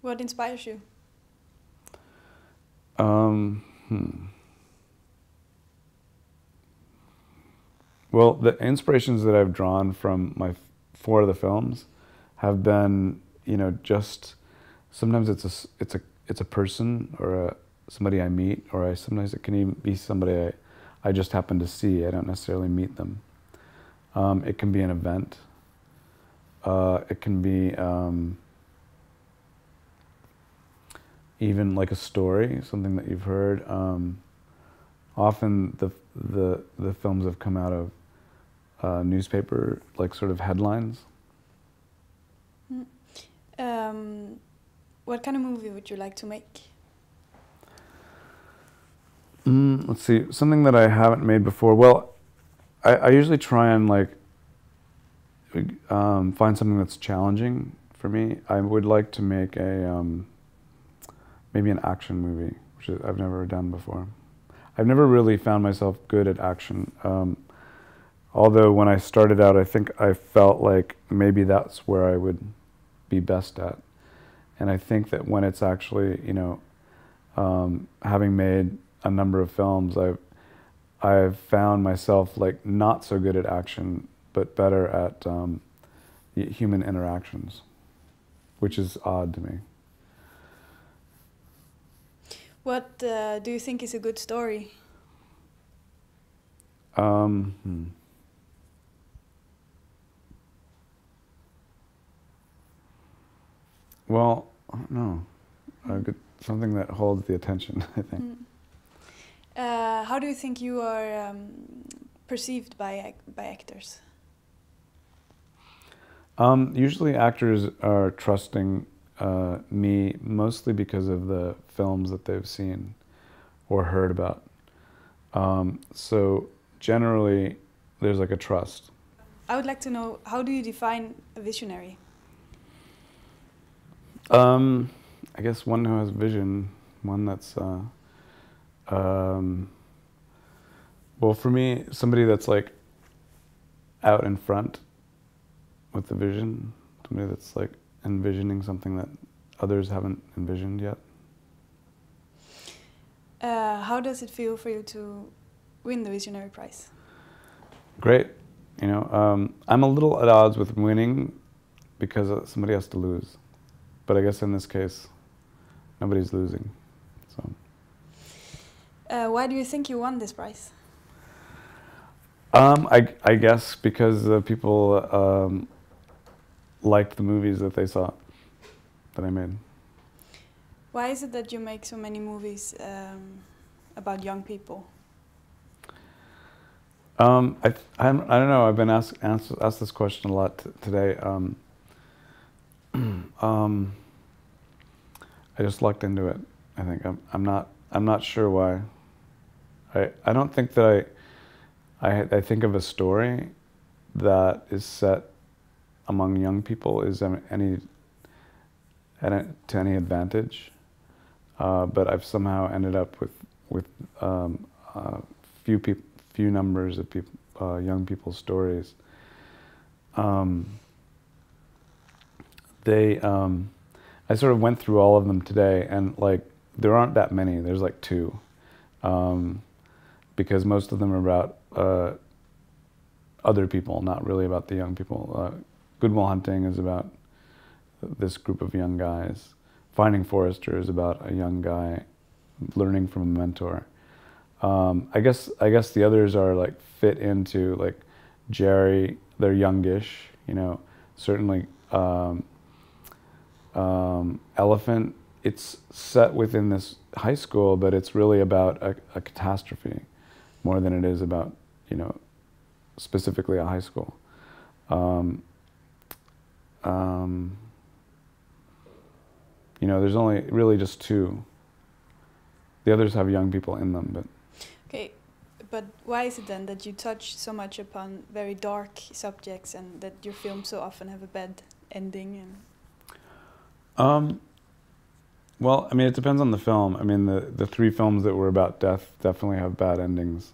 What inspires you? Um, hmm. Well, the inspirations that I've drawn from my 4 of the films have been, just sometimes it's a person or somebody I meet, or sometimes it can even be somebody I just happen to see. I don't necessarily meet them. It can be an event. It can be even like a story, something that you've heard. Often the films have come out of newspaper, like sort of headlines. What kind of movie would you like to make? Let's see, something that I haven't made before. Well, I usually try and find something that's challenging for me. I would like to make maybe an action movie, which I've never done before. I've never really found myself good at action. Although when I started out, I think I felt like maybe that's where I would be best at. And I think that when it's actually, having made a number of films, I've found myself like not so good at action, but better at human interactions, which is odd to me. What do you think is a good story? Well, I don't know. Something that holds the attention, I think. How do you think you are perceived by actors? Usually actors are trusting me mostly because of the films that they've seen or heard about. So generally, there's like a trust. I would like to know, how do you define a visionary? I guess one who has vision, one that's, well, for me, somebody that's like out in front with the vision, somebody that's like envisioning something that others haven't envisioned yet. How does it feel for you to win the Visionary Prize? Great. I'm a little at odds with winning because somebody has to lose. But I guess in this case, nobody's losing. So. Why do you think you won this prize? I guess because people liked the movies that they saw that I made. Why is it that you make so many movies about young people? I don't know. I've been asked this question a lot today. I just lucked into it. I think I'm not sure why. I don't think that I think of a story that is set among young people is to any advantage. But I've somehow ended up with few numbers of young people's stories. I sort of went through all of them today, and like there aren't that many. There's like 2, because most of them are about other people, not really about the young people. Good Will Hunting is about this group of young guys. Finding Forrester is about a young guy learning from a mentor. I guess the others are like fit into like Jerry. They're youngish, certainly. Elephant, it's set within this high school, but it's really about a catastrophe more than it is about, specifically a high school. There's only really just 2. The others have young people in them, but. Okay, but why is it then that you touch so much upon very dark subjects and that your films so often have a bad ending? Well, I mean, it depends on the film. I mean, the 3 films that were about death definitely have bad endings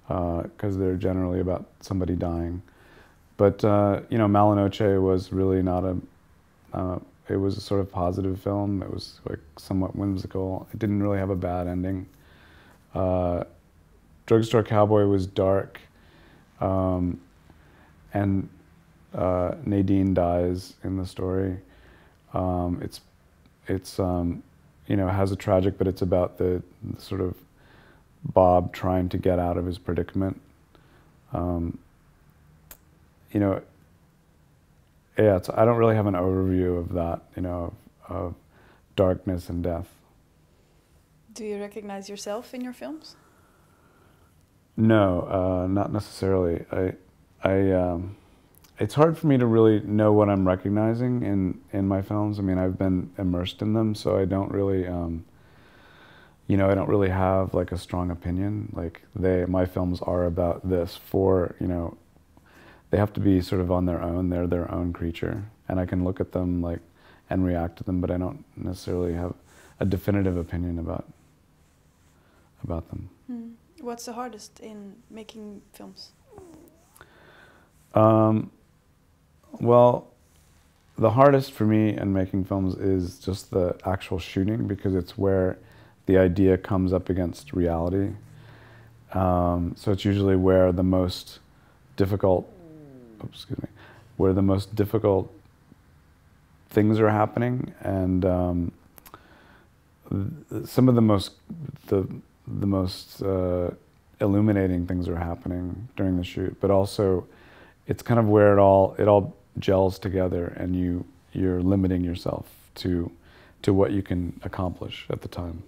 because they're generally about somebody dying. But Malinoche was really not It was a sort of positive film. It was like somewhat whimsical. It didn't really have a bad ending. Drugstore Cowboy was dark, and Nadine dies in the story. It's you know, it has a tragic, but it's about the sort of Bob trying to get out of his predicament. You know, yeah, I don't really have an overview of that, you know, of darkness and death. Do you recognize yourself in your films? No, not necessarily. It's hard for me to really know what I'm recognizing in my films. I mean, I've been immersed in them, so I don't really, you know, I don't really have like a strong opinion. Like my films are about this for, you know, they have to be sort of on their own. They're their own creature, and I can look at them like and react to them, but I don't necessarily have a definitive opinion about them. Mm. What's the hardest in making films? Well, the hardest for me in making films is just the actual shooting, because it's where the idea comes up against reality. So it's usually where the most difficult, where the most difficult things are happening, and some of the most illuminating things are happening during the shoot. But also, it's kind of where it all gels together, and you're limiting yourself to what you can accomplish at the time.